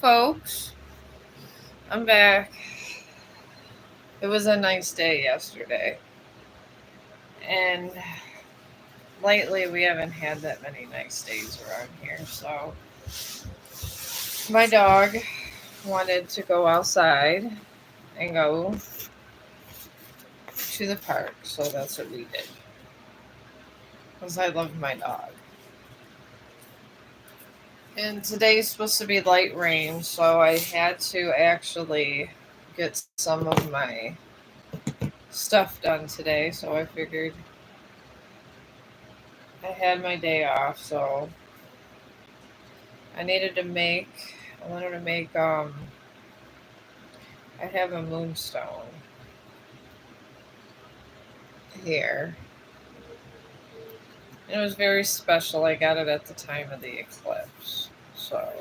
Folks, I'm back. It was a nice day yesterday, and lately we haven't had that many nice days around here. So, my dog wanted to go outside and go to the park, so that's what we did. Because I love my dog. And today's supposed to be light rain, so I had to actually get some of my stuff done today. So I figured I had my day off, so I needed to make. I wanted to make. I have a moonstone here, and it was very special. I got it at the time of the eclipse, so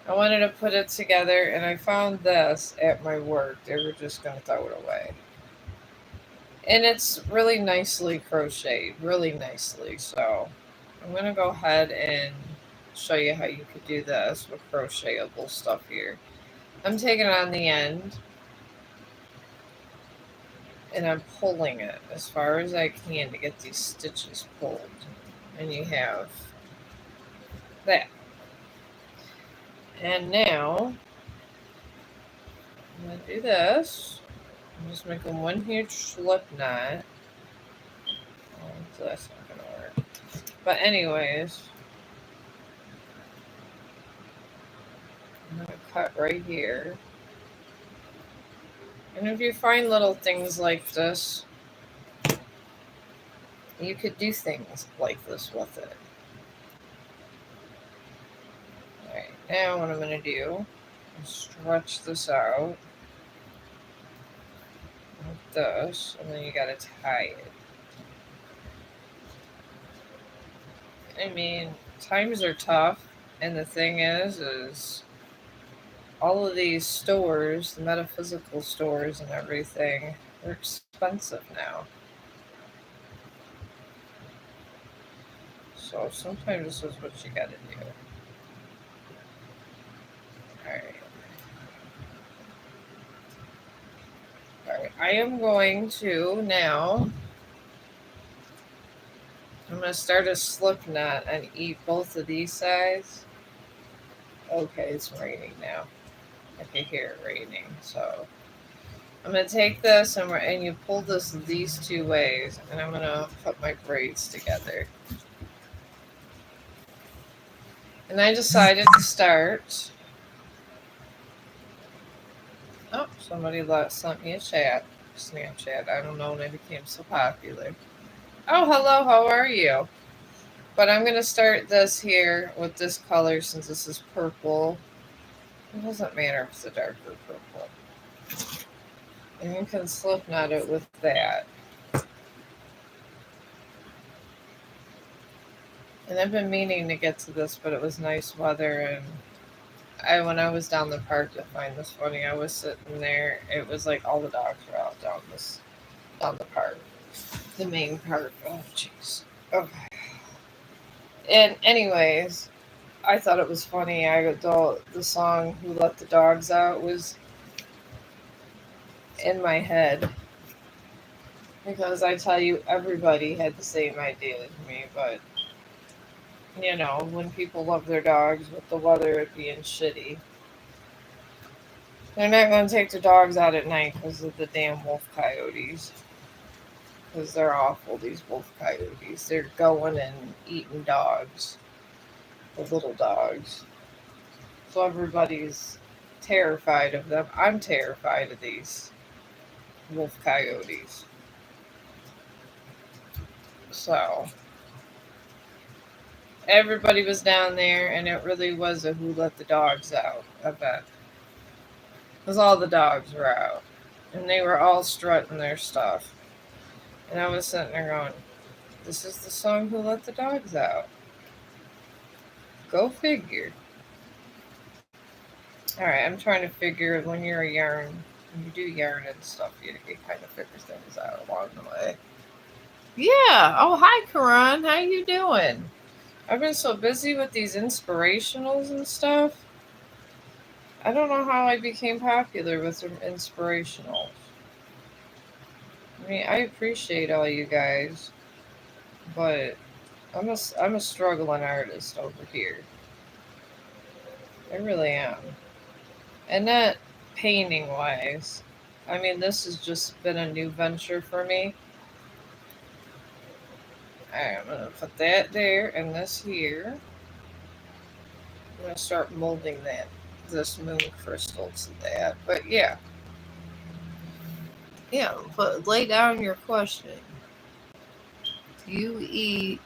I wanted to put it together, and I found this at my work. They were just gonna throw it away, and it's really nicely crocheted, really nicely. So I'm gonna go ahead and show you how you could do this with crochetable stuff here. I'm taking it on the end and I'm pulling it as far as I can to get these stitches pulled. And you have that. And now I'm going to do this. I'm just making one huge slip knot. So that's not going to work. But anyways, I'm going to cut right here. And if you find little things like this, you could do things like this with it. Alright, now what I'm going to do is stretch this out like this, and then you got to tie it. I mean, times are tough, and the thing is all of these stores, the metaphysical stores and everything, they're expensive now. So sometimes this is what you gotta do. Alright. Alright, I am going to now, I'm going to start a slip knot and eat both of these sides. Okay, it's raining now. I can hear it raining. So I'm going to take this and you pull this these two ways, and I'm going to put my braids together. And I decided to start. Oh, somebody sent me a Snapchat. I don't know when it became so popular. Oh, hello, how are you? But I'm going to start this here with this color since this is purple. It doesn't matter if it's a darker purple. And you can slip knot it with that. And I've been meaning to get to this, but it was nice weather, and when I was down the park, to find this funny, I was sitting there. It was like all the dogs were out down the park, the main park. Oh, jeez. Okay. And anyways, I thought it was funny. The song "Who Let the Dogs Out" was in my head because I tell you, everybody had the same idea as me, but when people love their dogs with the weather being shitty, they're not going to take the dogs out at night because of the damn wolf coyotes. Because they're awful, these wolf coyotes. They're going and eating dogs, the little dogs. So everybody's terrified of them. I'm terrified of these wolf coyotes. So everybody was down there, and it really was a "Who Let the Dogs Out" event. Because all the dogs were out, and they were all strutting their stuff. And I was sitting there going, this is the song "Who Let the Dogs Out." Go figure. Alright, I'm trying to figure when you do yarn and stuff, you kind of figure things out along the way. Yeah. Oh, hi, Karan. How you doing? I've been so busy with these inspirationals and stuff. I don't know how I became popular with some inspirational. I mean, I appreciate all you guys, but I'm a struggling artist over here. I really am. And not painting wise. I mean, this has just been a new venture for me. I'm gonna put that there and this here. I'm gonna start molding this moon crystal to that. But yeah, yeah. But lay down your question. You eat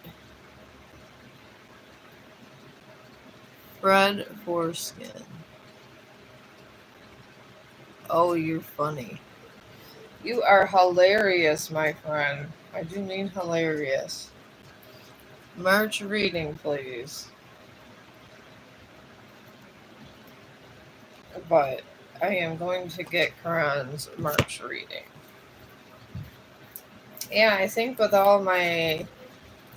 red foreskin. Oh, you're funny. You are hilarious, my friend. I do mean hilarious. March reading, please. But I am going to get Karan's March reading. Yeah, I think with all my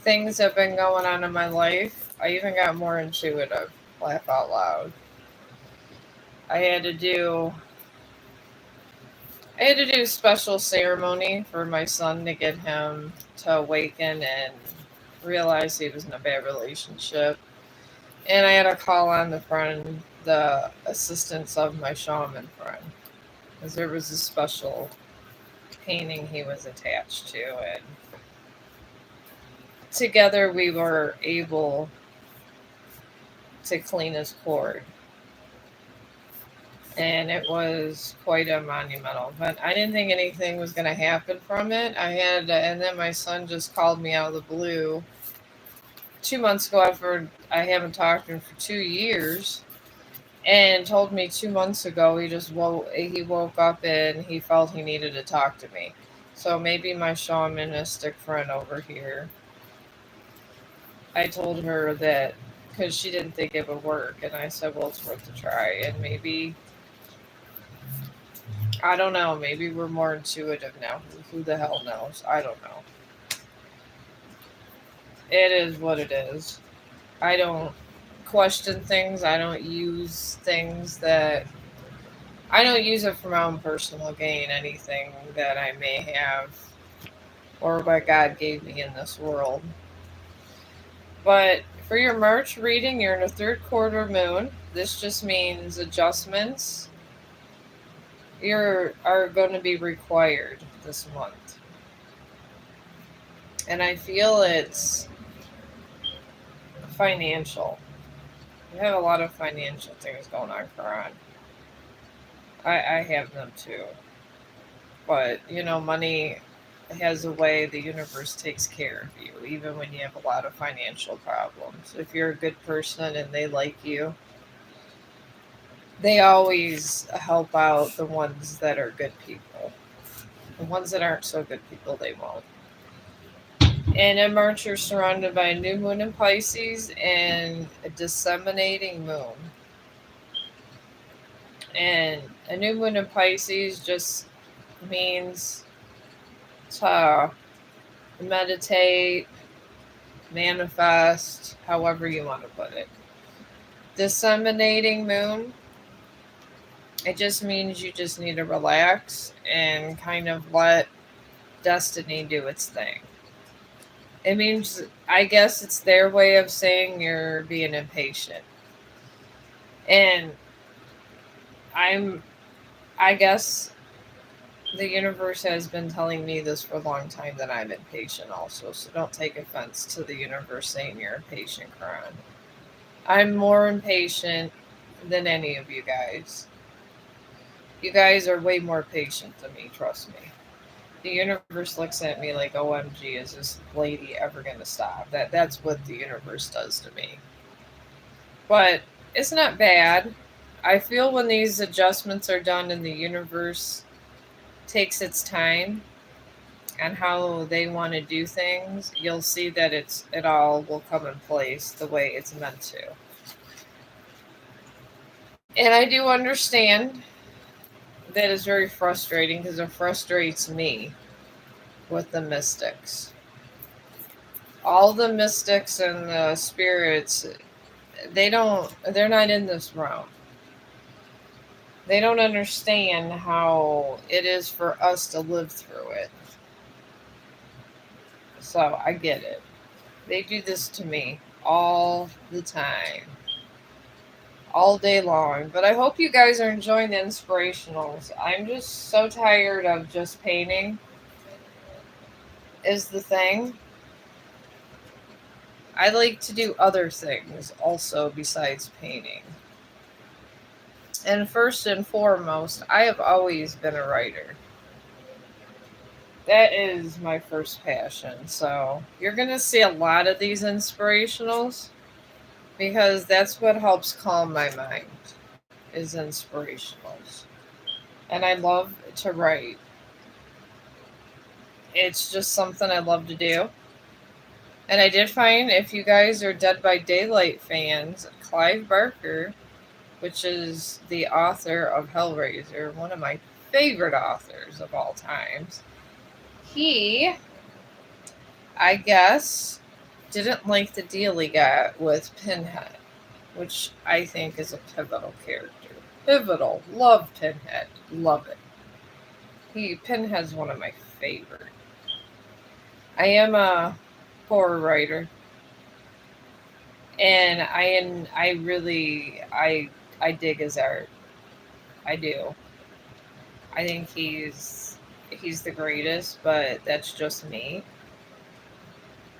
things that have been going on in my life, I even got more intuitive. Laugh out loud. I had to do I had to do a special ceremony for my son to get him to awaken and realize he was in a bad relationship. And I had to call on the assistance of my shaman friend, because there was a special painting he was attached to, and together we were able to clean his cord. And it was quite a monumental event. I didn't think anything was going to happen from it. And then my son just called me out of the blue 2 months ago after I haven't talked to him for 2 years, and told me 2 months ago he woke up and he felt he needed to talk to me. So maybe my shamanistic friend over here, I told her that because she didn't think it would work, and I said, well, it's worth a try, and maybe I don't know. Maybe we're more intuitive now. Who the hell knows? I don't know. It is what it is. I don't question things. I don't use it for my own personal gain. Anything that I may have or what God gave me in this world. But for your March reading, you're in a third quarter moon. This just means adjustments are going to be required this month. And I feel it's financial. You have a lot of financial things going on, Karan. I have them too. But, money has a way the universe takes care of you, even when you have a lot of financial problems. If you're a good person and they like you, they always help out the ones that are good people. The ones that aren't so good people, they won't. And in March, you're surrounded by a new moon in Pisces and a disseminating moon. And a new moon in Pisces just means to meditate, manifest, however you want to put it. Disseminating moon, it just means you just need to relax and kind of let destiny do its thing. It means, I guess it's their way of saying you're being impatient. And I'm, I guess the universe has been telling me this for a long time that I'm impatient also. So don't take offense to the universe saying you're impatient, Karan. I'm more impatient than any of you guys. You guys are way more patient than me, trust me. The universe looks at me like, OMG, is this lady ever gonna stop? That's what the universe does to me. But it's not bad. I feel when these adjustments are done and the universe takes its time and how they want to do things, you'll see that it all will come in place the way it's meant to. And I do understand that is very frustrating because it frustrates me with the mystics. All the mystics and the spirits, they're not in this realm. They don't understand how it is for us to live through it. So I get it. They do this to me all the time, all day long. But I hope you guys are enjoying the inspirationals. I'm just so tired of just painting, is the thing. I like to do other things also besides painting. And first and foremost, I have always been a writer. That is my first passion. So you're going to see a lot of these inspirationals because that's what helps calm my mind is inspirationals. And I love to write. It's just something I love to do. And I did find if you guys are Dead by Daylight fans, Clive Barker, which is the author of Hellraiser, one of my favorite authors of all times, he, I guess, didn't like the deal he got with Pinhead, which I think is a pivotal character. Pivotal. Love Pinhead. Love it. Pinhead's one of my favorite. I am a horror writer, and I dig his art. I do. I think he's the greatest, but that's just me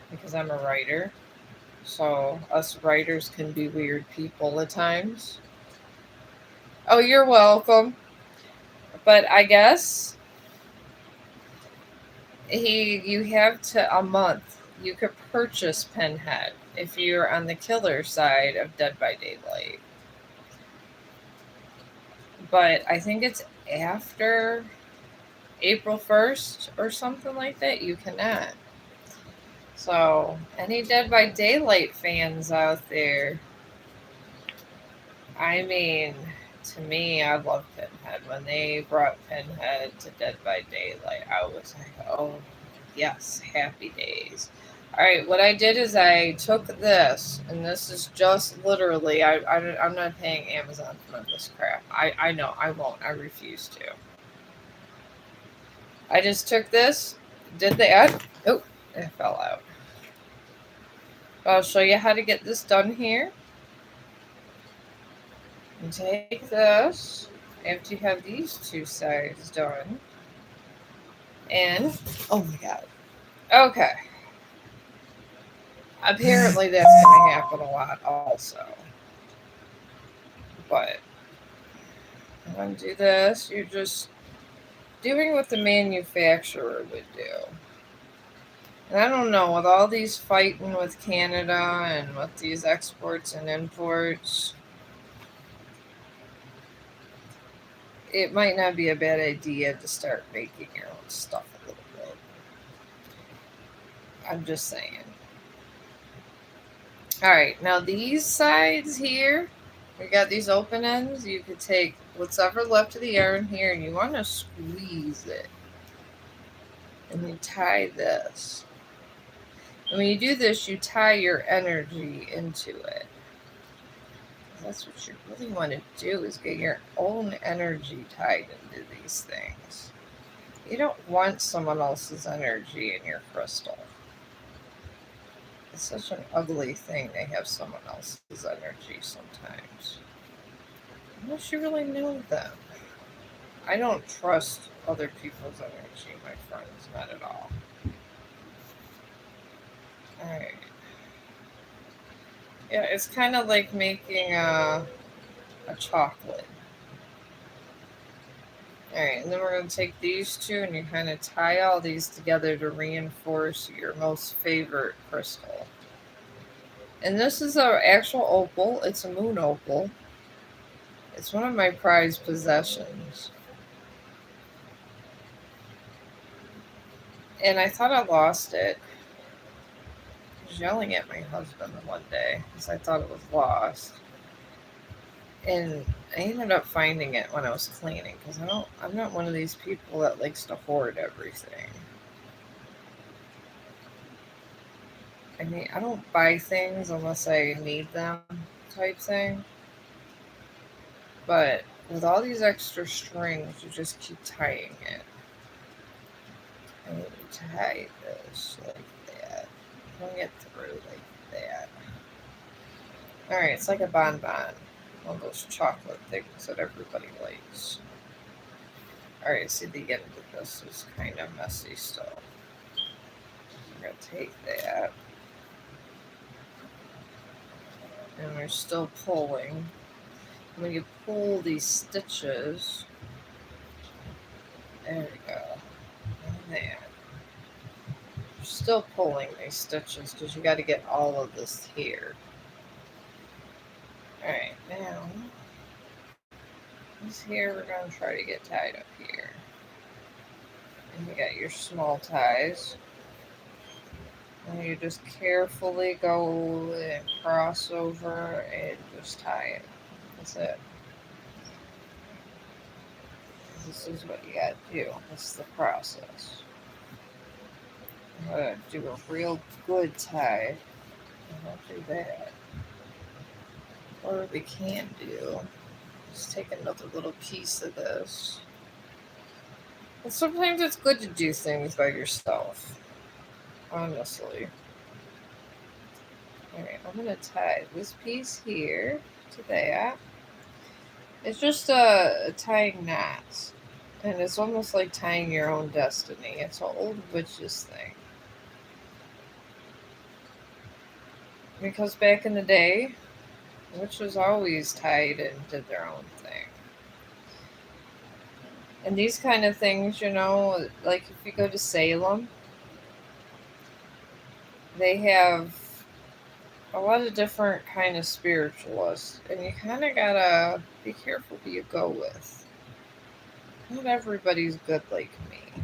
because I'm a writer. So us writers can be weird people at times. Oh, you're welcome. But I guess you have to a month. You could purchase Pinhead if you're on the killer side of Dead by Daylight. But I think it's after April 1st or something like that. You cannot. So, any Dead by Daylight fans out there, I mean, to me, I love Pinhead. When they brought Pinhead to Dead by Daylight, I was like, oh, yes, happy days. All right, what I did is I took this, and this is just literally, I'm not paying Amazon for this crap. I know, I won't. I refuse to. I just took this, did the ad. Oh, it fell out. I'll show you how to get this done here. And take this after you have these two sides done. And, oh my god. Okay. Apparently that's going to happen a lot also. But, undo this. You're just doing what the manufacturer would do. And I don't know, with all these fighting with Canada and with these exports and imports, it might not be a bad idea to start making your own stuff a little bit. I'm just saying. Alright, now these sides here, we got these open ends. You could take what's ever left of the yarn here and you want to squeeze it. And you tie this. And when you do this, you tie your energy into it. That's what you really want to do is get your own energy tied into these things. You don't want someone else's energy in your crystal. It's such an ugly thing to have someone else's energy sometimes. Unless you really know them. I don't trust other people's energy, my friends, not at all. Alright. Yeah, it's kind of like making a chocolate. Alright, and then we're going to take these two and you kind of tie all these together to reinforce your most favorite crystal. And this is an actual opal. It's a moon opal. It's one of my prized possessions. And I thought I lost it. I was yelling at my husband one day because I thought it was lost. And I ended up finding it when I was cleaning because I'm not one of these people that likes to hoard everything. I mean, I don't buy things unless I need them type thing. But with all these extra strings, you just keep tying it. And you tie this like that. Bring it through like that. Alright, it's like a bonbon. One of those chocolate things that everybody likes. Alright, see, the end of this is kind of messy still. I'm going to take that. And we're still pulling. When you pull these stitches, there we go. And there. You're still pulling these stitches because you got to get all of this here. Alright, now this here we're going to try to get tied up here. And you got your small ties. And you just carefully go and cross over and just tie it. That's it. This is what you gotta do. This is the process. I'm gonna do a real good tie. And I'll do that. Or we can do, just take another little piece of this. And sometimes it's good to do things by yourself. Honestly. Alright, I'm gonna tie this piece here to that. It's just tying knots. And it's almost like tying your own destiny. It's an old witch's thing. Because back in the day, witches always tied and did their own thing. And these kind of things, like if you go to Salem, they have a lot of different kind of spiritualists. And you kind of gotta be careful who you go with. Not everybody's good like me.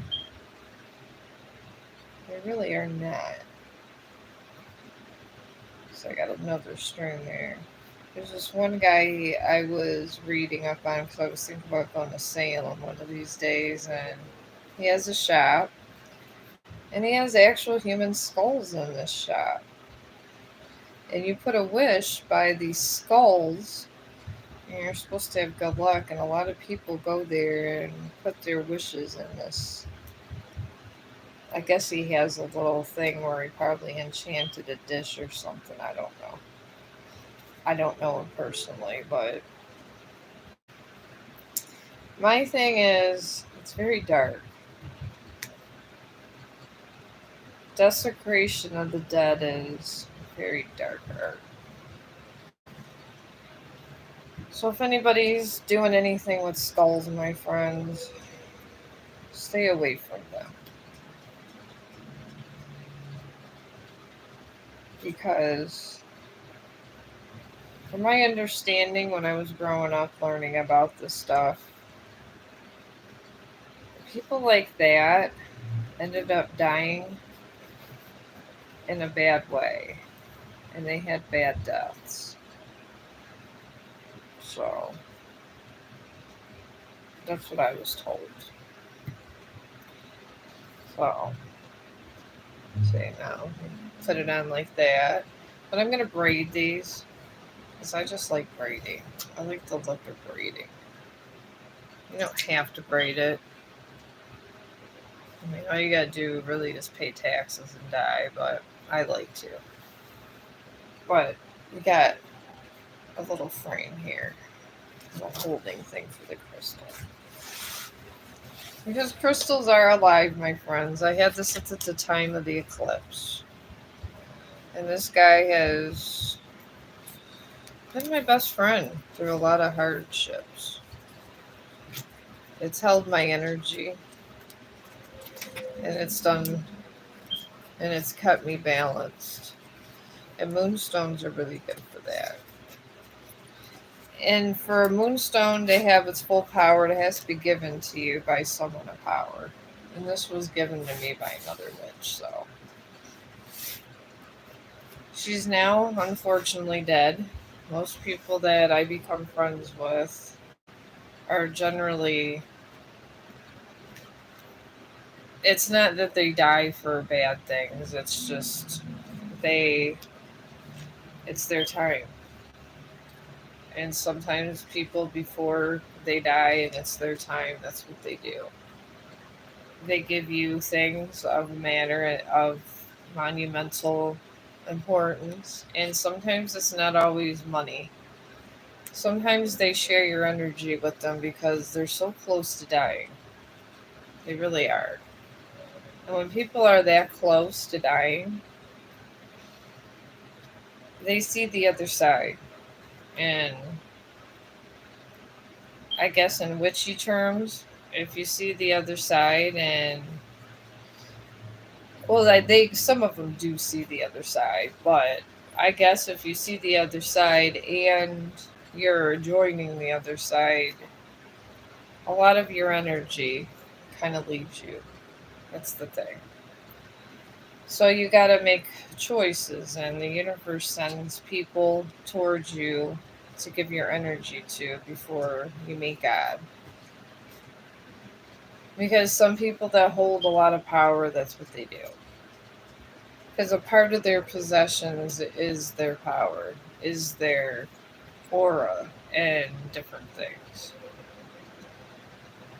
They really are not. So I got another string there. There's this one guy I was reading up on because I was thinking about going to Salem one of these days, and he has a shop, and he has actual human skulls in this shop. And you put a wish by these skulls, and you're supposed to have good luck, and a lot of people go there and put their wishes in this. I guess he has a little thing where he probably enchanted a dish or something. I don't know. I don't know him personally, but my thing is, it's very dark. Desecration of the dead is very dark art. So if anybody's doing anything with skulls, my friends, stay away from them. Because from my understanding when I was growing up learning about this stuff, people like that ended up dying in a bad way. And they had bad deaths. So that's what I was told. So say now, put it on like that. But I'm gonna braid these because I just like braiding. I like the look of braiding. You don't have to braid it. I mean, all you gotta do really is pay taxes and die, but I like to. But we got a little frame here, a holding thing for the crystal. Because crystals are alive, my friends. I had this at the time of the eclipse. And this guy has been my best friend through a lot of hardships. It's held my energy. And it's kept me balanced. And moonstones are really good for that. And for a moonstone to have its full power, it has to be given to you by someone of power. And this was given to me by another witch, so. She's now, unfortunately, dead. Most people that I become friends with are generally. It's not that they die for bad things, it's just it's their time. And sometimes people, before they die and it's their time, that's what they do. They give you things of matter of monumental importance, and sometimes it's not always money. Sometimes they share your energy with them because they're so close to dying. They really are. And when people are that close to dying, they see the other side. And I guess in witchy terms, if you see the other side, and well, they some of them do see the other side, but I guess if you see the other side and you're joining the other side, a lot of your energy kind of leaves you. That's the thing. So you got to make choices, and the universe sends people towards you to give your energy to before you meet God. Because some people that hold a lot of power, that's what they do. Because a part of their possessions is their power, is their aura, and different things.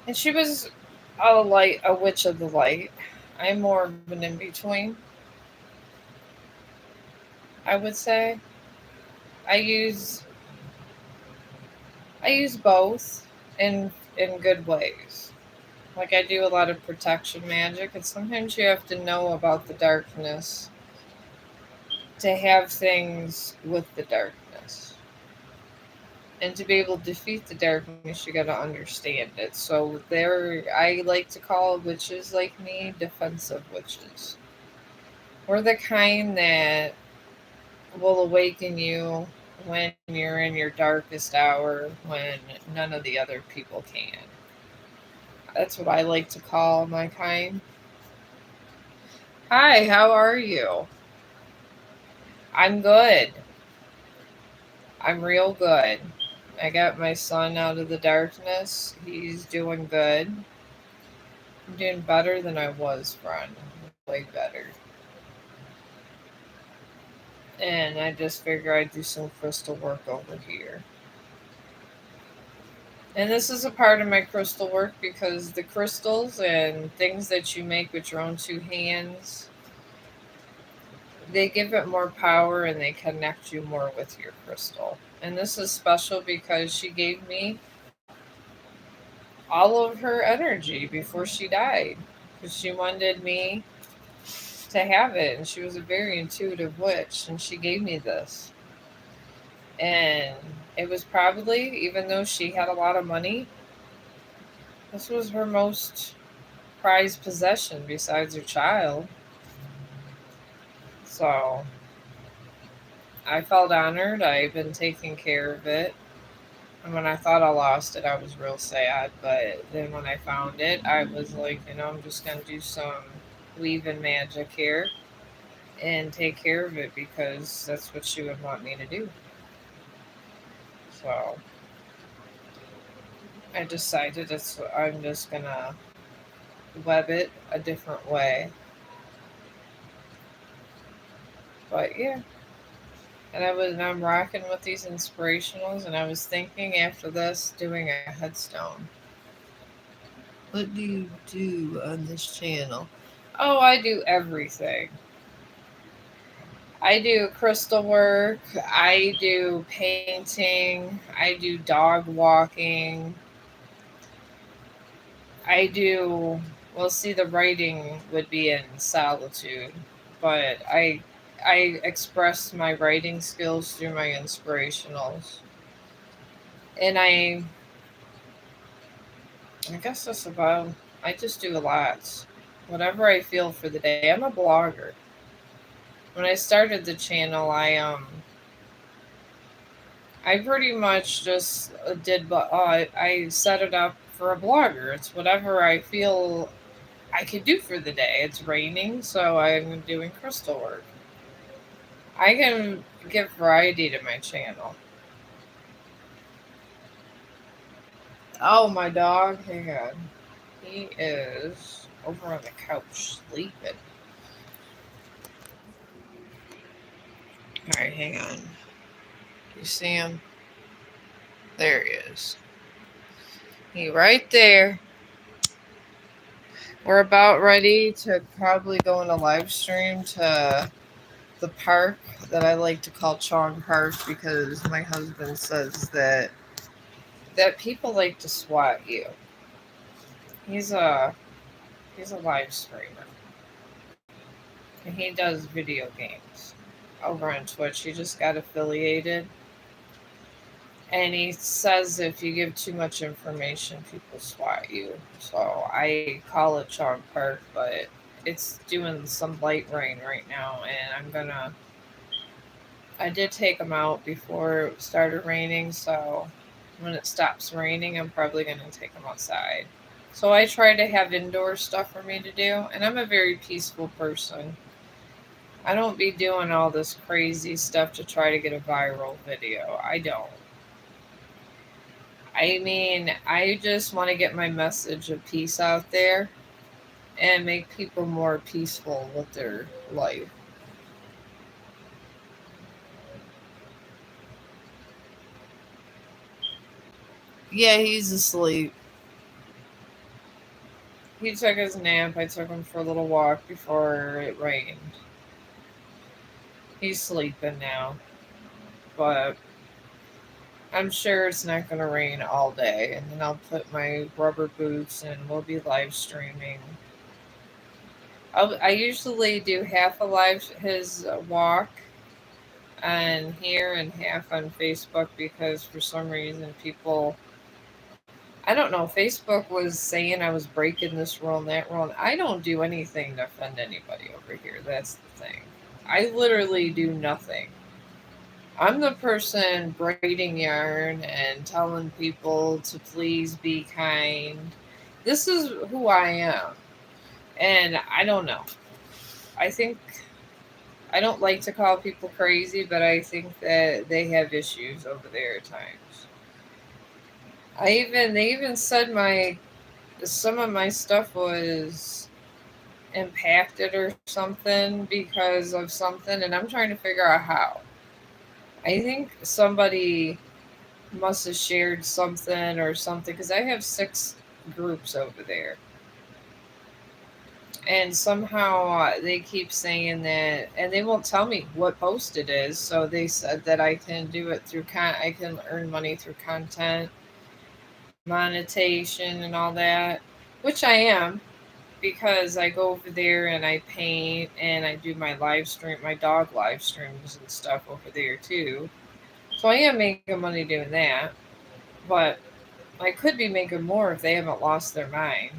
And she was a witch of the light. I'm more of an in between, I would say. I use I use both in good ways. Like I do a lot of protection magic, and sometimes you have to know about the darkness to have things with the darkness. And to be able to defeat the darkness, you got to understand it. So there, I like to call witches like me defensive witches. We're the kind that will awaken you when you're in your darkest hour, when none of the other people can. That's what I like to call my kind. Hi, how are you? I'm good. I'm real good. I got my son out of the darkness. He's doing good. I'm doing better than I was, friend. Way better. And I just figure I'd do some crystal work over here. And this is a part of my crystal work because the crystals and things that you make with your own two hands, they give it more power and they connect you more with your crystal. And this is special because she gave me all of her energy before she died. Because she wanted me to have it. And she was a very intuitive witch. And she gave me this. And it was probably, even though she had a lot of money, this was her most prized possession besides her child. So I felt honored. I've been taking care of it. And when I thought I lost it, I was real sad. But then when I found it, I was like, I'm just going to do some weaving magic here and take care of it because that's what she would want me to do. So I decided I'm just going to web it a different way. But yeah. And I'm rocking with these inspirationals, and I was thinking after this doing a headstone. What do you do on this channel? Oh, I do everything. I do crystal work, I do painting, I do dog walking, I do, well, see, the writing would be in solitude, but I express my writing skills through my inspirationals. And I guess that's about. I just do a lot. Whatever I feel for the day. I'm a blogger. When I started the channel, I pretty much just did. But I set it up for a blogger. It's whatever I feel I could do for the day. It's raining, so I'm doing crystal work. I can give variety to my channel. Oh, my dog. Hang on. He is over on the couch sleeping. All right, hang on. You see him? There he is. He right there. We're about ready to probably go in a live stream to the park that I like to call Chong Park because my husband says that people like to swat you. He's a he's a live streamer and he does video games over on Twitch. He just got affiliated. And he says if you give too much information, people swat you. So I call it Chong Park, but it's doing some light rain right now, and I did take him out before it started raining, so when it stops raining, I'm probably gonna take him outside. So I try to have indoor stuff for me to do, and I'm a very peaceful person. I don't be doing all this crazy stuff to try to get a viral video. I don't. I mean, I just want to get my message of peace out there and make people more peaceful with their life. Yeah, he's asleep. He took his nap. I took him for a little walk before it rained. He's sleeping now, but I'm sure it's not going to rain all day. And then I'll put my rubber boots and we'll be live streaming. I usually do half a live his walk on here and half on Facebook because for some reason people, I don't know, Facebook was saying I was breaking this rule and that rule. And I don't do anything to offend anybody over here. That's the thing. I literally do nothing. I'm the person braiding yarn and telling people to please be kind. This is who I am. And I don't know. I think I don't like to call people crazy, but I think that they have issues over there at times. They even said my some of my stuff was impacted or something because of something, and I'm trying to figure out how. I think somebody must have shared something or something because I have 6 groups over there, and somehow they keep saying that, and they won't tell me what post it is. So they said that I can do it through I can earn money through content monetization and all that, which I am because I go over there and I paint and I do my live stream, my dog live streams and stuff over there too. So I am making money doing that, but I could be making more if they haven't lost their mind,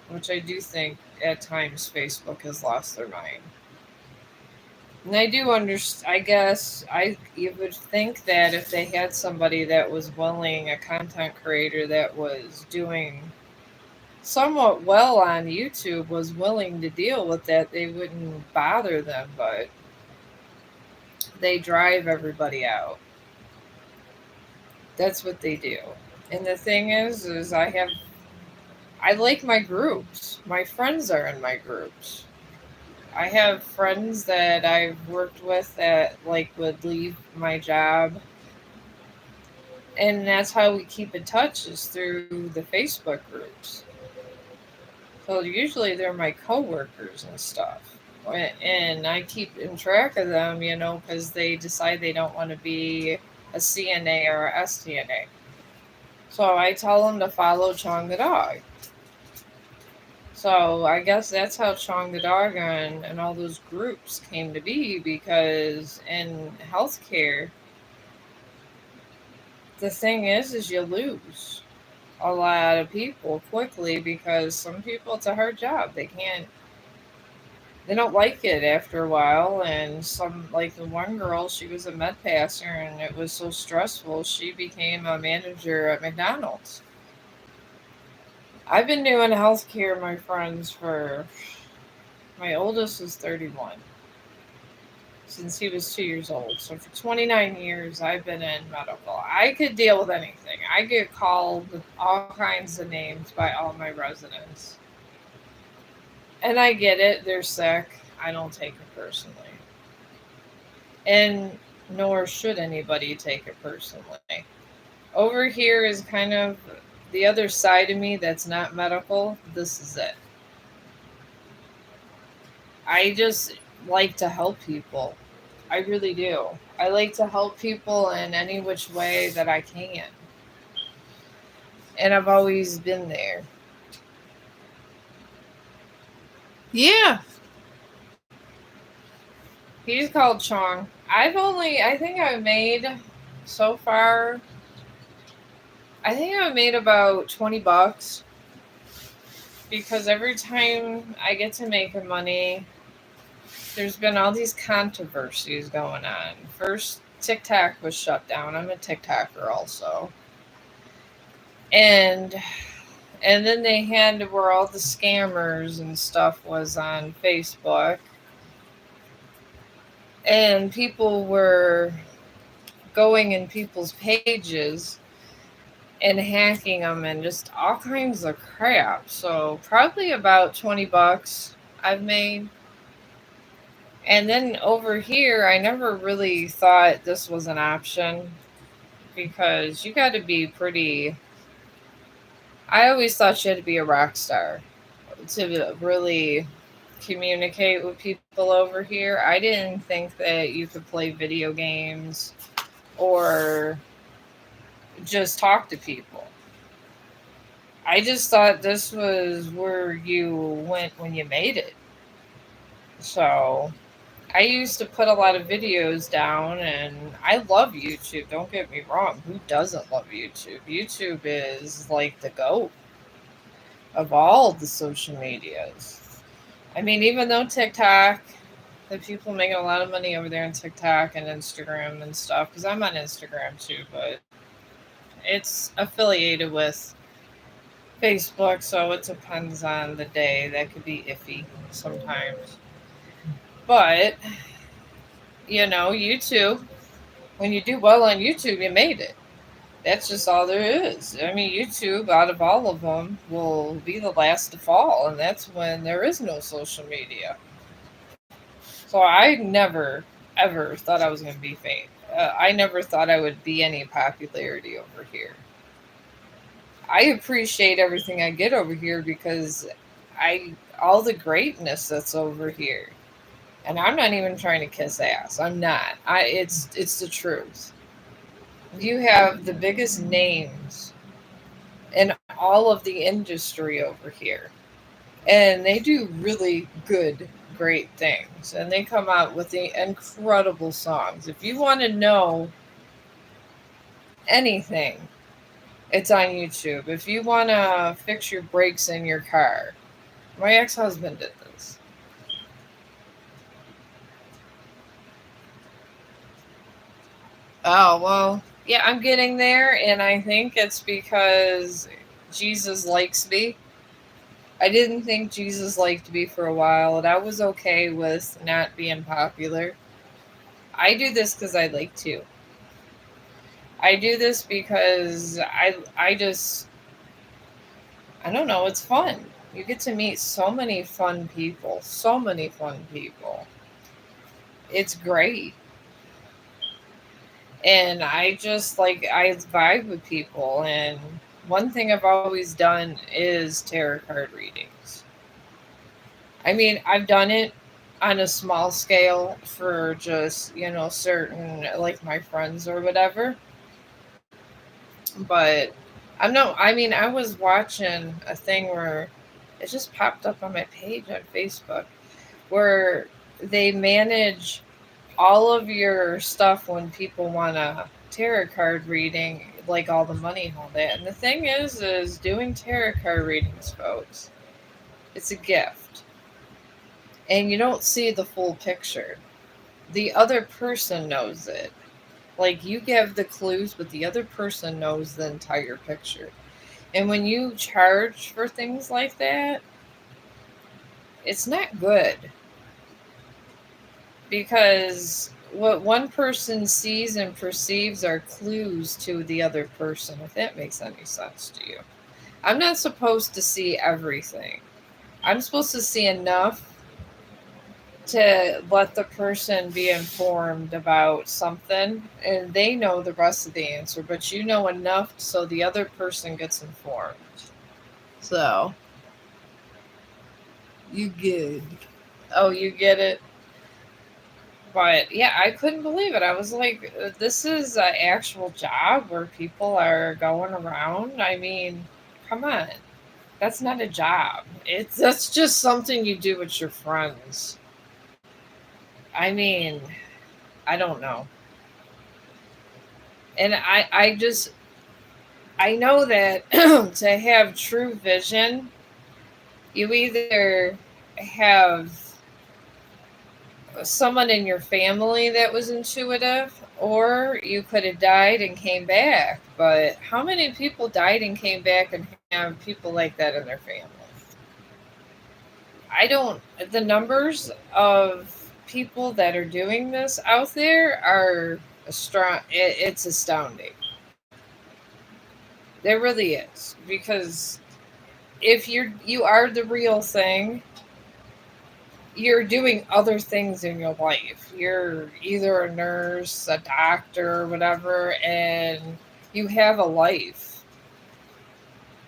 which I do think at times Facebook has lost their mind. And I do understand. I guess you would think that if they had somebody that was willing, a content creator that was doing somewhat well on YouTube, was willing to deal with that, they wouldn't bother them. But they drive everybody out. That's what they do. And the thing is I like my groups. My friends are in my groups. I have friends that I've worked with that like would leave my job, and that's how we keep in touch is through the Facebook groups. So usually they're my coworkers and stuff, and I keep in track of them, because they decide they don't want to be a CNA or a STNA. So I tell them to follow Chong the dog. So I guess that's how Chong the dog and all those groups came to be because in healthcare, the thing is you lose a lot of people quickly because some people it's a hard job. They don't like it after a while, and some like the one girl, she was a med passer and it was so stressful she became a manager at McDonald's. I've been doing healthcare, my friends, for my oldest is 31 since he was 2 years old. So for 29 years, I've been in medical. I could deal with anything. I get called with all kinds of names by all my residents. And I get it. They're sick. I don't take it personally. And nor should anybody take it personally. Over here is kind of the other side of me that's not medical. This is it. I just like to help people. I really do. I like to help people in any which way that I can. And I've always been there. Yeah, he's called Chong. I think I made so far, I think I made about 20 bucks because every time I get to make money, there's been all these controversies going on. First, TikTok was shut down. I'm a TikToker also. And and then they had where all the scammers and stuff was on Facebook, and people were going in people's pages and hacking them and just all kinds of crap. So probably about 20 bucks I've made. And then over here, I never really thought this was an option because you got to be pretty. I always thought you had to be a rock star to really communicate with people over here. I didn't think that you could play video games or just talk to people. I just thought this was where you went when you made it. So I used to put a lot of videos down, and I love YouTube. Don't get me wrong. Who doesn't love YouTube? YouTube is like the GOAT of all the social medias. I mean, even though TikTok, the people making a lot of money over there on TikTok and Instagram and stuff, because I'm on Instagram too, but it's affiliated with Facebook, so it depends on the day. That could be iffy sometimes. But, YouTube, when you do well on YouTube, you made it. That's just all there is. I mean, YouTube, out of all of them, will be the last to fall, and that's when there is no social media. So I never, ever thought I was going to be famous. I never thought I would be any popularity over here. I appreciate everything I get over here because all the greatness that's over here. And I'm not even trying to kiss ass. I'm not. It's the truth. You have the biggest names in all of the industry over here. And they do really good, great things. And they come out with the incredible songs. If you want to know anything, it's on YouTube. If you want to fix your brakes in your car, my ex husband did this. Oh, well, yeah, I'm getting there. And I think it's because Jesus likes me. I didn't think Jesus liked me for a while, and I was okay with not being popular. I do this because I like to. I do this because I don't know, it's fun. You get to meet so many fun people, so many fun people. It's great. And I vibe with people, and one thing I've always done is tarot card readings. I mean, I've done it on a small scale for just, certain, like my friends or whatever. But I mean, I was watching a thing where it just popped up on my page on Facebook where they manage all of your stuff when people want a tarot card reading, like all the money and all that. And the thing is doing tarot card readings, folks, it's a gift. And you don't see the full picture. The other person knows it. Like you give the clues, but the other person knows the entire picture. And when you charge for things like that, it's not good because what one person sees and perceives are clues to the other person, if that makes any sense to you. I'm not supposed to see everything. I'm supposed to see enough to let the person be informed about something, and they know the rest of the answer, but you know enough so the other person gets informed. So, you good. Oh, you get it? But yeah, I couldn't believe it. I was like, this is an actual job where people are going around. I mean, come on. That's not a job. That's just something you do with your friends. I mean, I don't know. And I know that to have true vision, you either have someone in your family that was intuitive, or you could have died and came back. But how many people died and came back and have people like that in their family? I don't, the numbers of people that are doing this out there are strong. It's astounding. There really is, because if you are the real thing, you're doing other things in your life. You're either a nurse, a doctor, whatever, and you have a life.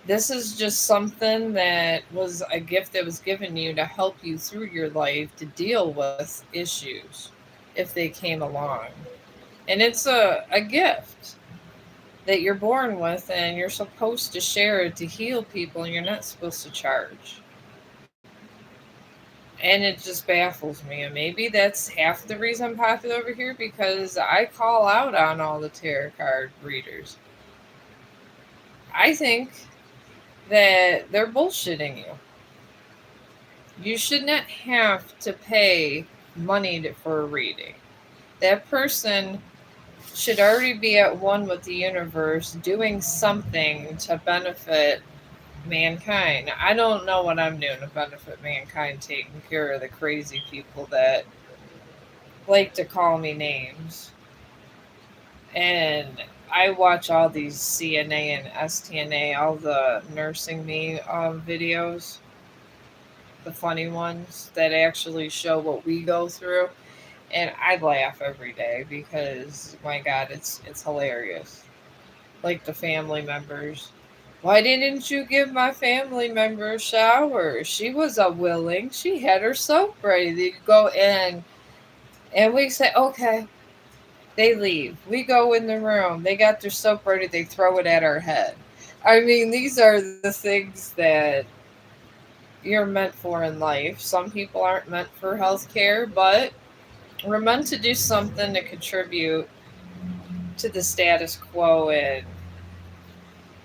This is just something that was a gift that was given you to help you through your life to deal with issues if they came along. And it's a gift that you're born with, and you're supposed to share it to heal people, and you're not supposed to charge. And it just baffles me. And maybe that's half the reason I'm popular over here, because I call out on all the tarot card readers. I think that they're bullshitting you. You should not have to pay money for a reading. That person should already be at one with the universe, doing something to benefit mankind. I don't know what I'm doing to benefit mankind, taking care of the crazy people that like to call me names. And I watch all these CNA and STNA, all the nursing me videos, the funny ones that actually show what we go through, and I laugh every day because my God, it's hilarious. Like the family members. Why didn't you give my family member a shower? She was unwilling. She had her soap ready to go in, and we say, okay. They leave. We go in the room. They got their soap ready. They throw it at our head. I mean, these are the things that you're meant for in life. Some people aren't meant for healthcare, but we're meant to do something to contribute to the status quo. And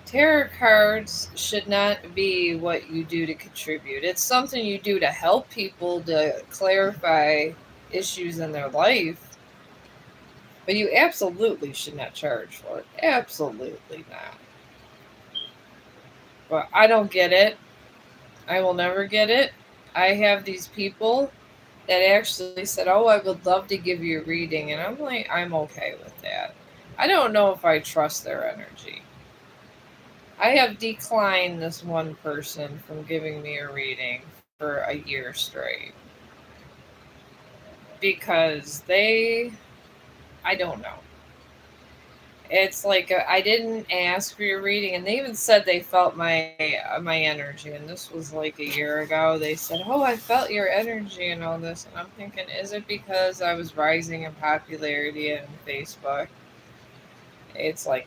tarot cards should not be what you do to contribute. It's something you do to help people to clarify issues in their life, but you absolutely should not charge for it. Absolutely not. But I don't get it. I will never get it. I have these people that actually said, "Oh, I would love to give you a reading," and I'm like, I'm okay with that. I don't know if I trust their energy. I have declined this one person from giving me a reading for a year straight because I don't know. It's like I didn't ask for your reading, and they even said they felt my energy, and this was like a year ago. They said, "Oh, I felt your energy and all this," and I'm thinking, is it because I was rising in popularity in Facebook? It's like,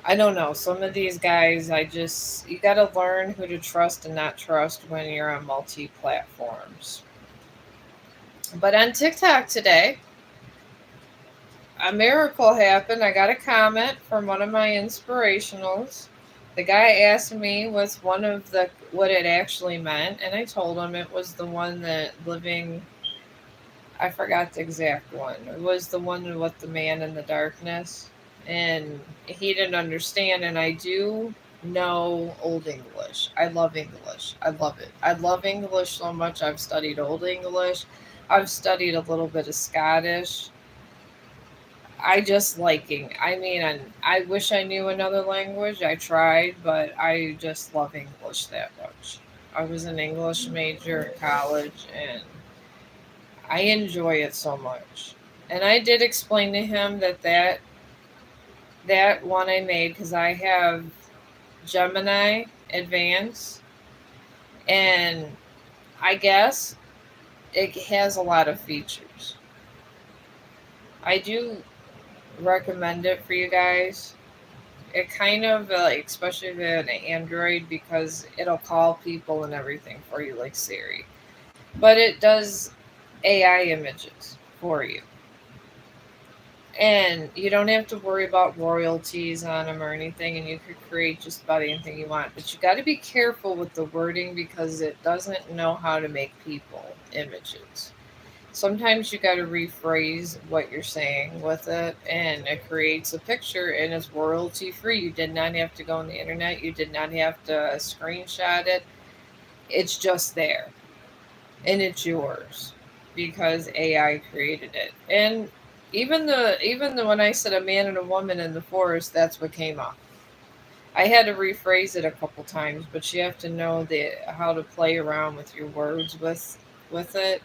I don't know. Some of these guys, you got to learn who to trust and not trust when you're on multi platforms. But on TikTok today, a miracle happened. I got a comment from one of my inspirationals. The guy asked me what's one of the what it actually meant, and I told him it was the one that living. I forgot the exact one. It was the one with the man in the darkness, and he didn't understand. And I do know Old English. I love English. I love it. I love English so much. I've studied Old English. I've studied a little bit of Scottish. I just liking. I mean, I wish I knew another language. I tried, but I just love English that much. I was an English major in college, and I enjoy it so much. And I did explain to him that one I made, because I have Gemini Advance, and I guess it has a lot of features. I do recommend it for you guys. It kind of like, especially if you have an Android, because it'll call people and everything for you, like Siri. But it does AI images for you, and you don't have to worry about royalties on them or anything, and you could create just about anything you want. But you got to be careful with the wording, because it doesn't know how to make people images. Sometimes you got to rephrase what you're saying with it, and it creates a picture, and it's royalty free. You did not have to go on the internet, you did not have to screenshot it. It's just there, and it's yours, because AI created it. And even the when I said a man and a woman in the forest, that's what came up. I had to rephrase it a couple times, but you have to know the how to play around with your words with it.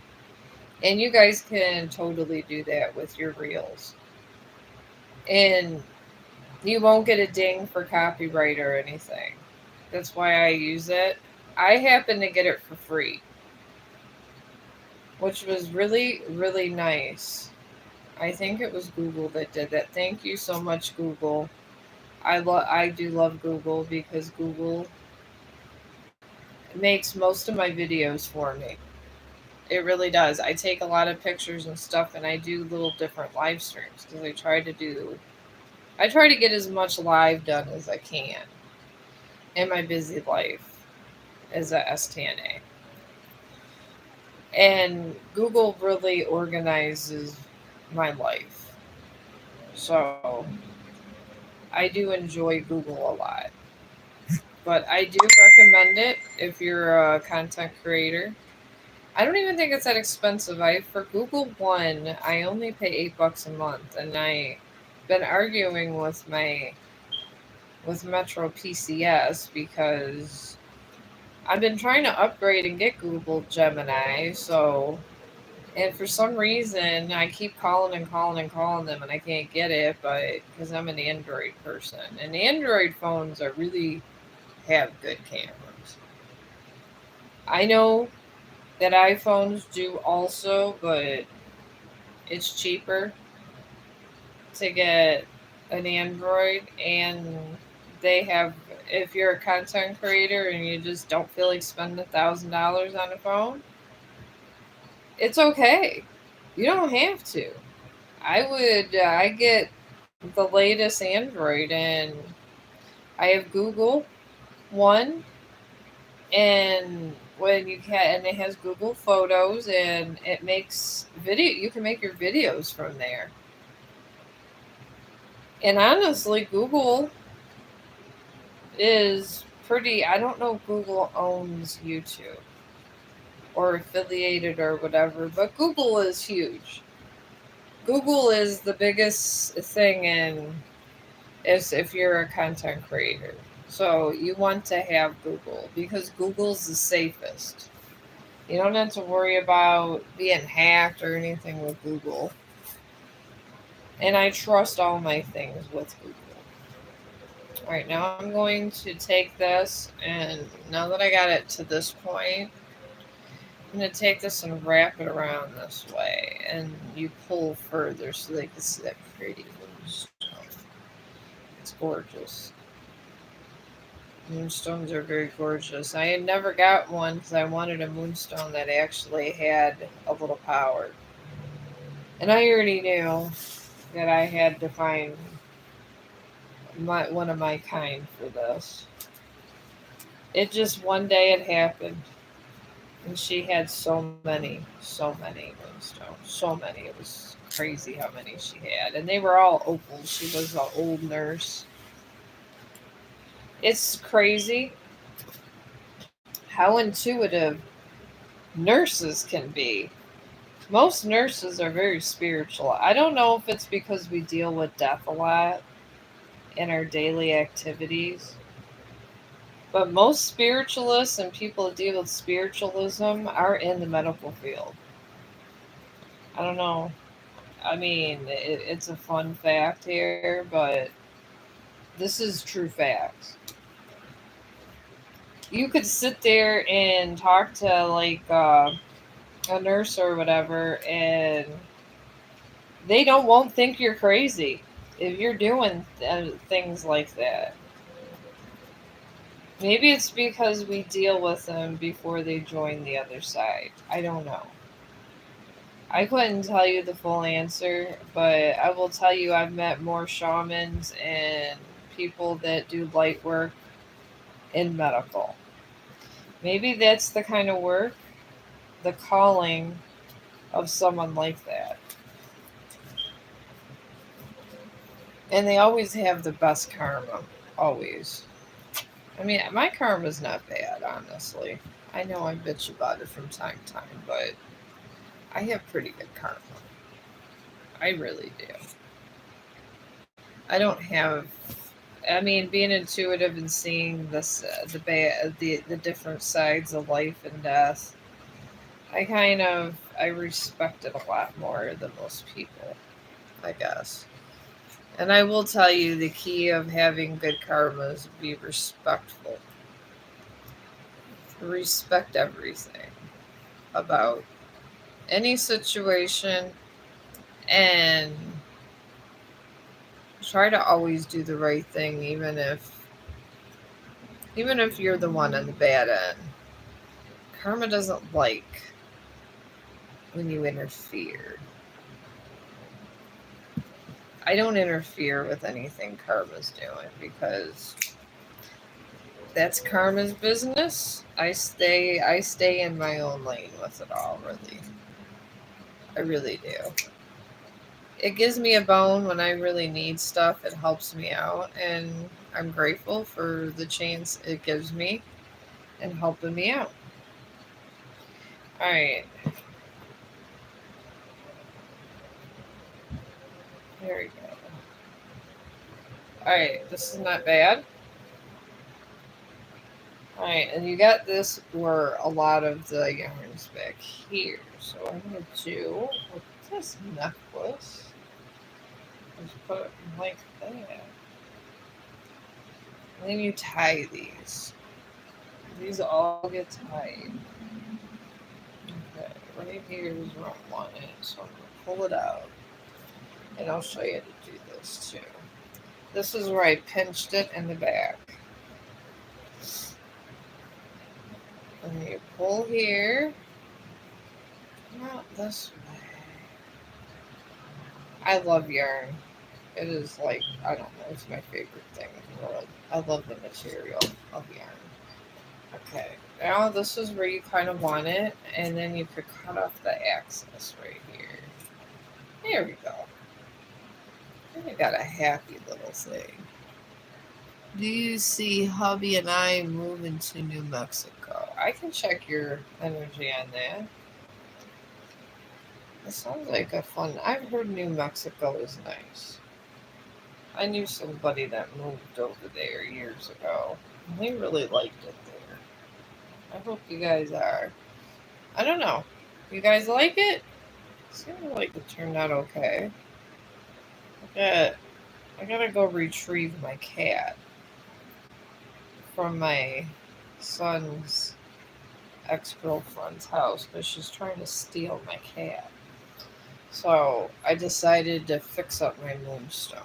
And you guys can totally do that with your reels. And you won't get a ding for copyright or anything. That's why I use it. I happen to get it for free, which was really, really nice. I think it was Google that did that. Thank you so much, Google. I do love Google, because Google makes most of my videos for me. It really does. I take a lot of pictures and stuff, and I do little different live streams, because I try to get as much live done as I can in my busy life as a STNA. And Google really organizes my life. So I do enjoy Google a lot. But I do recommend it if you're a content creator. I don't even think it's that expensive. I For Google One, I only pay $8 a month, and I've been arguing with Metro PCS, because I've been trying to upgrade and get Google Gemini. And for some reason, I keep calling and calling and calling them, and I can't get it. But because I'm an Android person, and Android phones are really have good cameras. I know that iPhones do also, but it's cheaper to get an Android, and they have. If you're a content creator and you just don't feel like spending $1,000 on a phone, it's okay. You don't have to. I get the latest Android, and I have Google One, and when you can, and it has Google Photos, and it makes video. You can make your videos from there. And honestly, Google is pretty. I don't know if Google owns YouTube or affiliated or whatever, but Google is huge. Google is the biggest thing in is if you're a content creator. So you want to have Google, because Google's the safest. You don't have to worry about being hacked or anything with Google. And I trust all my things with Google. All right, now I'm going to take this, and now that I got it to this point, I'm going to take this and wrap it around this way, and you pull further so they can see that pretty moonstone. It's gorgeous. Moonstones are very gorgeous. I had never got one because I wanted a moonstone that actually had a little power. And I already knew that I had to find one of my kind for this. It just one day it happened, and she had so many moonstones, so many. It was crazy how many she had, and they were all opals. She was an old nurse. It's crazy how intuitive nurses can be. Most nurses are very spiritual. I don't know if it's because we deal with death a lot in our daily activities, But most spiritualists and people that deal with spiritualism are in the medical field. I don't know. I mean, it's a fun fact here, but this is true facts. You could sit there and talk to like a nurse or whatever, and they don't won't think you're crazy if you're doing things like that. Maybe it's because we deal with them before they join the other side. I don't know. I couldn't tell you the full answer, but I will tell you I've met more shamans and people that do light work in medical. Maybe that's the kind of work, the calling of someone like that. And they always have the best karma. Always. I mean, my karma's not bad, honestly. I know I bitch about it from time to time, but I have pretty good karma. I really do. I don't have. I mean, being intuitive and seeing this, the different sides of life and death, I respect it a lot more than most people, I guess. And I will tell you the key of having good karma is be respectful. Respect everything about any situation and try to always do the right thing even if you're the one on the bad end. Karma doesn't like when you interfere. I don't interfere with anything karma's doing because that's karma's business. I stay in my own lane with it all, really. I really do. It gives me a bone when I really need stuff. It helps me out, and I'm grateful for the chance it gives me and helping me out. All right, there we go. All right, this is not bad. All right, and you got this where a lot of the yarns back here. So what I'm gonna do with this necklace is put it like that. And then you tie these. These all get tied. Okay, right here is where I want it. So I'm gonna pull it out. And I'll show you how to do this too. This is where I pinched it in the back. And then you pull here. Not this way. I love yarn. It is like, I don't know, it's my favorite thing in the world. I love the material of yarn. Okay, now this is where you kind of want it, and then you could cut off the axis right here. There we go. And you got a happy little thing. Do you see hubby and I moving to New Mexico? I can check your energy on that. It sounds like a fun. I've heard New Mexico is nice. I knew somebody that moved over there years ago. And they really liked it there. I hope you guys are. I don't know. You guys like it? Seems like it turned out okay. I I gotta go retrieve my cat from my son's ex-girlfriend's house because she's trying to steal my cat. So I decided to fix up my moonstone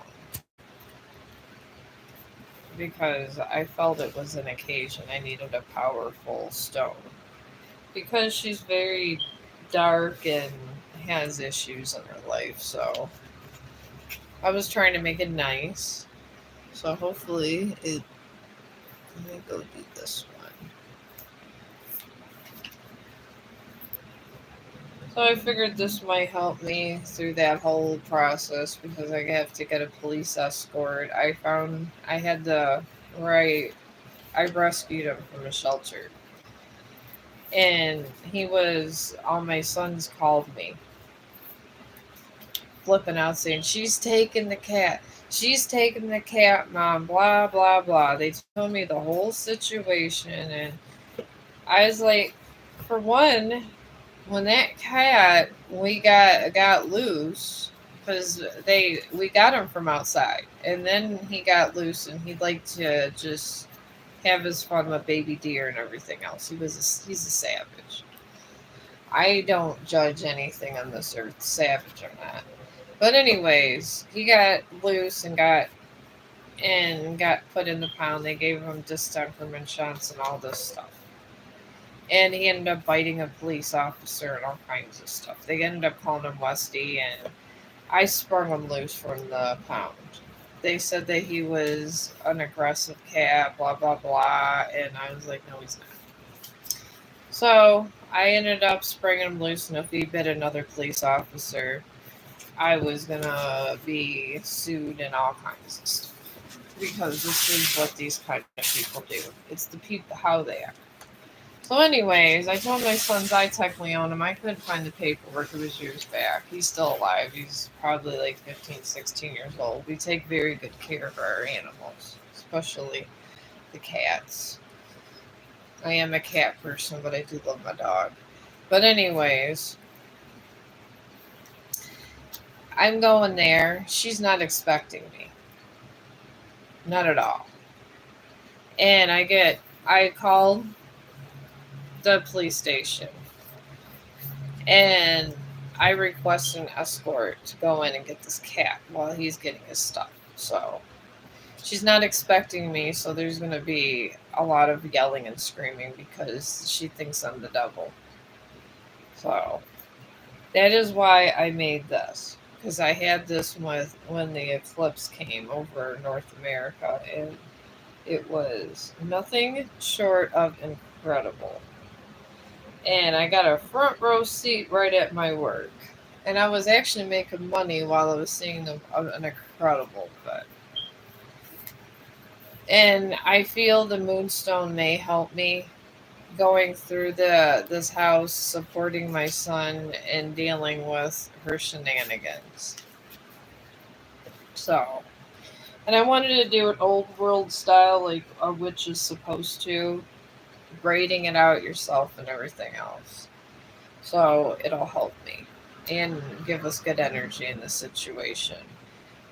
because I felt it was an occasion. I needed a powerful stone because she's very dark and has issues in her life. So I was trying to make it nice. So hopefully it. Let me go do this one. So I figured this might help me through that whole process because I have to get a police escort. I had the where I rescued him from a shelter, and he was all my sons called me flipping out saying, "She's taking the cat. She's taking the cat, Mom, blah, blah, blah." They told me the whole situation. And I was like, for one, when that cat we got loose, because we got him from outside, and then he got loose, and he'd like to just have his fun with baby deer and everything else. He's a savage. I don't judge anything on this earth, savage or not. But anyways, he got loose and got put in the pound. They gave him distemperment shots and all this stuff. And he ended up biting a police officer and all kinds of stuff. They ended up calling him Westy, and I sprung him loose from the pound. They said that he was an aggressive cat, blah, blah, blah. And I was like, no, he's not. So I ended up springing him loose, and if he bit another police officer, I was gonna be sued and all kinds of stuff. Because this is what these kind of people do. It's the people, how they are. So anyways, I told my sons I technically own him. I couldn't find the paperwork. It was years back. He's still alive. He's probably like 15, 16 years old. We take very good care of our animals, especially the cats. I am a cat person, but I do love my dog. But anyways, I'm going there. She's not expecting me. Not at all. And I called the police station, and I request an escort to go in and get this cat while he's getting his stuff. So she's not expecting me, so there's going to be a lot of yelling and screaming because she thinks I'm the devil. So that is why I made this, because I had this when the eclipse came over North America, and it was nothing short of incredible. And I got a front row seat right at my work. And I was actually making money while I was seeing an incredible effect. And I feel the moonstone may help me going through this house, supporting my son and dealing with her shenanigans. So, and I wanted to do it old world style, like a witch is supposed to, braiding it out yourself and everything else. So it'll help me and give us good energy in the situation.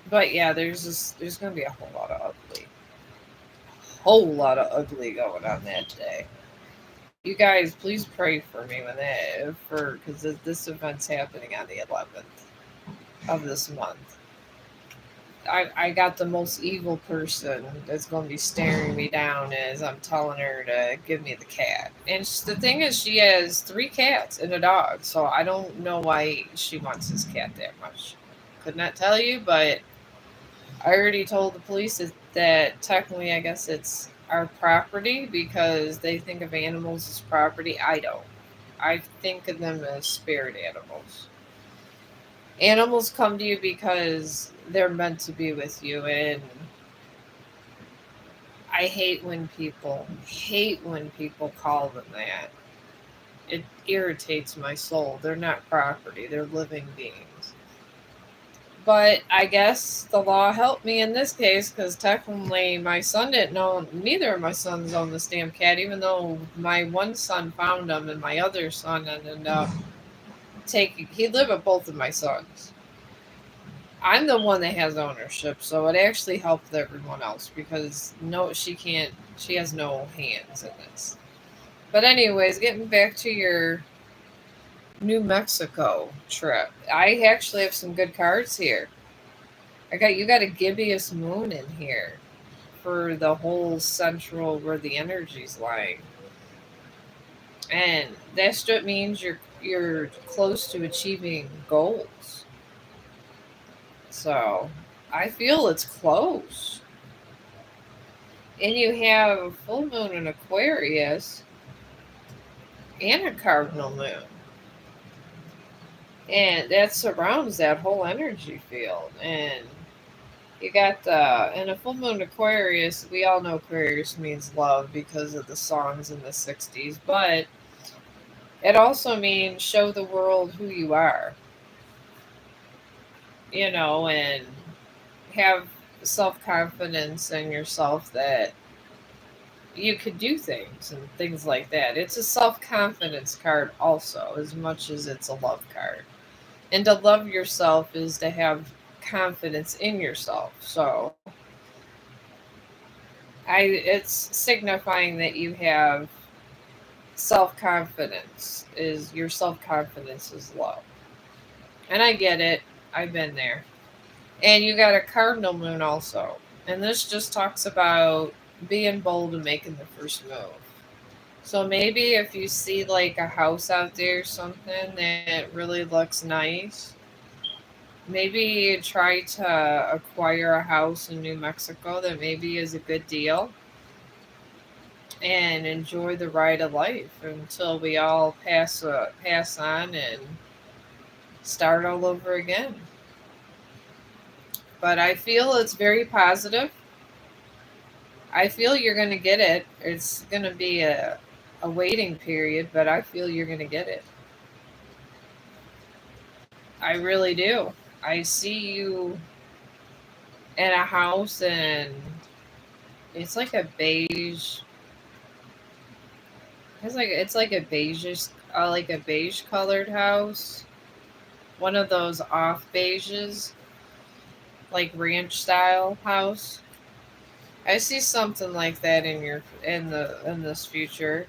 But yeah, there's gonna be a whole lot of ugly going on that day. You guys, please pray for me because this event's happening on the 11th of this month. I got the most evil person that's going to be staring me down as I'm telling her to give me the cat. And the thing is, she has 3 cats and a dog, so I don't know why she wants this cat that much. Could not tell you, but I already told the police that technically, I guess it's our property because they think of animals as property. I don't. I think of them as spirit animals. Animals come to you because they're meant to be with you, and I hate when people call them that. It irritates my soul. They're not property, they're living beings. But I guess the law helped me in this case because technically my son didn't know, neither of my sons owned this damn cat, even though my one son found him and my other son ended up he lived with both of my sons. I'm the one that has ownership, so it actually helped everyone else because no, she has no hands in this. But anyways, getting back to your New Mexico trip, I actually have some good cards here. You got a gibbous moon in here for the whole central where the energy's lying, and that's what means you're close to achieving goals. So I feel it's close. And you have a full moon in Aquarius and a cardinal moon. And that surrounds that whole energy field. And you got and a full moon Aquarius, we all know Aquarius means love because of the songs in the 60s, but it also means show the world who you are. and have self confidence in yourself that you could do things and things like that. It's a self confidence card, also, as much as it's a love card. And to love yourself is to have confidence in yourself. So, it's signifying that you have self confidence. Is your self confidence is low, and I get it. I've been there. And you got a cardinal moon also, and this just talks about being bold and making the first move. So maybe if you see like a house out there, something that really looks nice, maybe try to acquire a house in New Mexico that maybe is a good deal and enjoy the ride of life until we all pass on and start all over again. But I feel it's very positive. I feel you're going to get it. It's going to be a waiting period, but I feel you're going to get it. I really do. I see you in a house, and it's like a beige. It's like a beige colored house. One of those off beiges, like ranch style house. I see something like that in this future.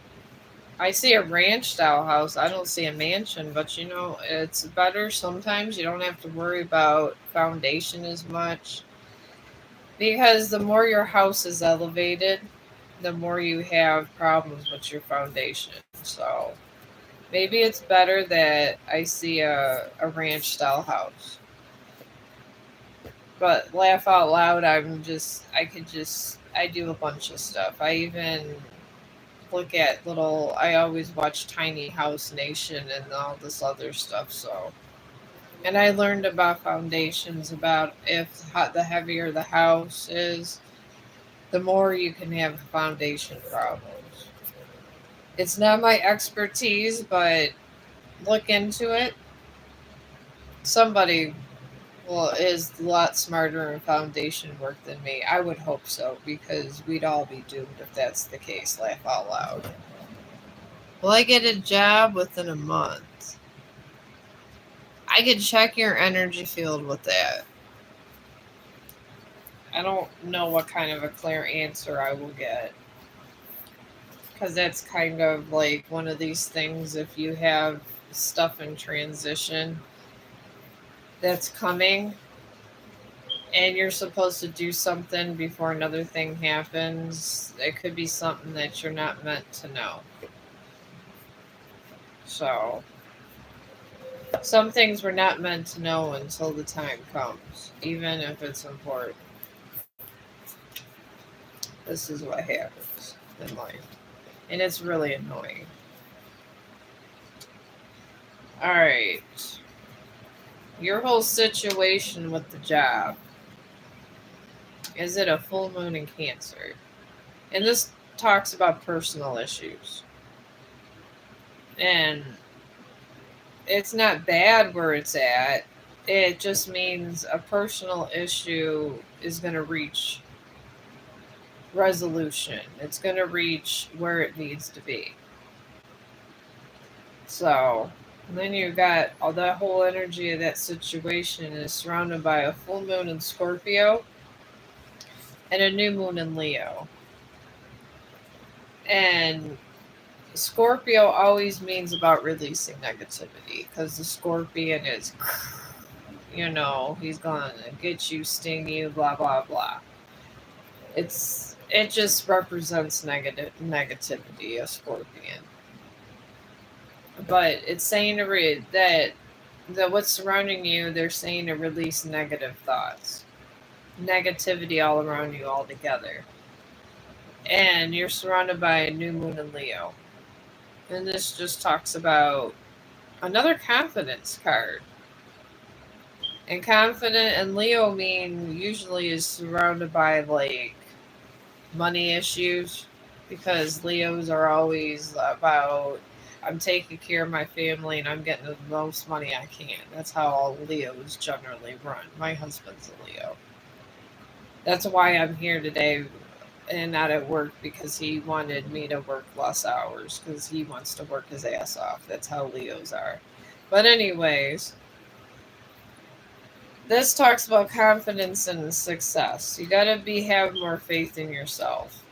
I see a ranch style house. I don't see a mansion, but it's better sometimes. You don't have to worry about foundation as much because the more your house is elevated, the more you have problems with your foundation. So maybe it's better that I see a ranch style house. But laugh out loud, I do a bunch of stuff. I even I always watch Tiny House Nation and all this other stuff. So, and I learned about foundations, about the heavier the house is, the more you can have foundation problems. It's not my expertise, but look into it. Somebody is a lot smarter in foundation work than me. I would hope so, because we'd all be doomed if that's the case. Laugh out loud. Will I get a job within a month? I could check your energy field with that. I don't know what kind of a clear answer I will get. Because that's kind of like one of these things, if you have stuff in transition that's coming and you're supposed to do something before another thing happens, it could be something that you're not meant to know. So, some things we're not meant to know until the time comes, even if it's important. This is what happens in life. And it's really annoying. Alright. Your whole situation with the job. Is it a full moon in Cancer? And this talks about personal issues. And it's not bad where it's at. It just means a personal issue is going to reach resolution. It's going to reach where it needs to be. So, then you got all that whole energy of that situation is surrounded by a full moon in Scorpio and a new moon in Leo. And Scorpio always means about releasing negativity, because the scorpion is, he's going to get you, sting you, blah, blah, blah. It just represents negativity, a scorpion. But it's saying to read that what's surrounding you, they're saying to release negative thoughts, negativity all around you altogether. And you're surrounded by a new moon in Leo. And this just talks about another confidence card. And confident and Leo mean usually is surrounded by like money issues, because Leos are always about I'm taking care of my family and I'm getting the most money I can. That's how all Leos generally run. My husband's a Leo. That's why I'm here today and not at work, because he wanted me to work less hours because he wants to work his ass off. That's how Leos are. But, anyways, this talks about confidence and success. You gotta have more faith in yourself,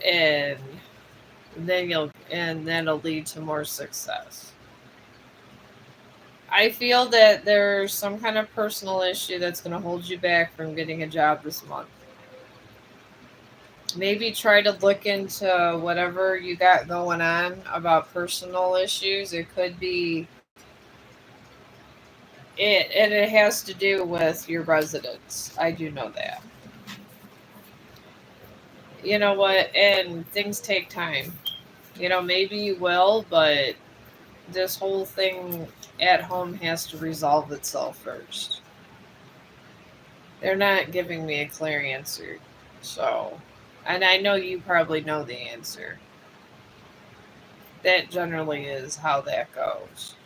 and and that'll lead to more success. I feel that there's some kind of personal issue that's going to hold you back from getting a job this month. Maybe try to look into whatever you got going on about personal issues. It could be it, and it has to do with your residence. I do know that. You know what? And things take time. Maybe you will, but this whole thing at home has to resolve itself first. They're not giving me a clear answer. So, and I know you probably know the answer. That generally is how that goes.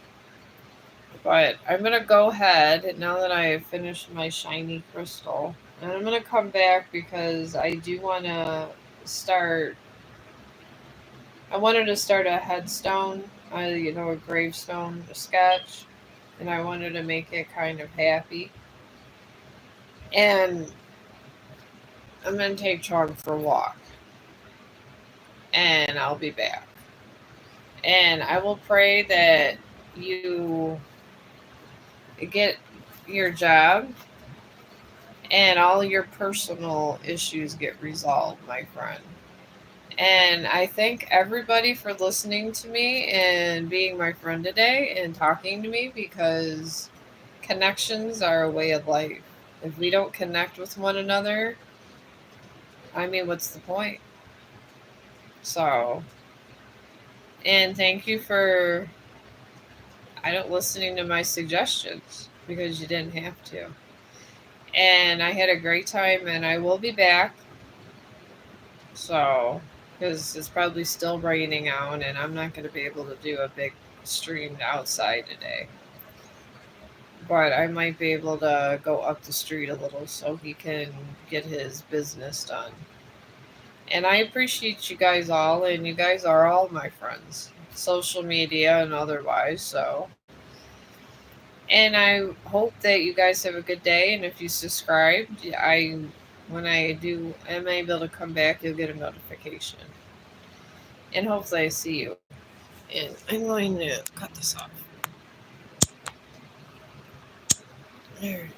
But I'm going to go ahead now that I have finished my shiny crystal. And I'm going to come back because I do want to start. I wanted to start a headstone, a gravestone, a sketch. And I wanted to make it kind of happy. And I'm going to take Chong for a walk. And I'll be back. And I will pray that you get your job and all your personal issues get resolved, my friend. And I thank everybody for listening to me and being my friend today and talking to me, because connections are a way of life. If we don't connect with one another, I mean, what's the point? So, and thank you for listening to my suggestions, because you didn't have to. And I had a great time, and I will be back. So, because it's probably still raining out, and I'm not going to be able to do a big stream outside today. But I might be able to go up the street a little so he can get his business done. And I appreciate you guys all, and you guys are all my friends, social media and otherwise. So, and I hope that you guys have a good day. And if you subscribed, when I do am able to come back, you'll get a notification. And hopefully I see you. And I'm going to cut this off. There.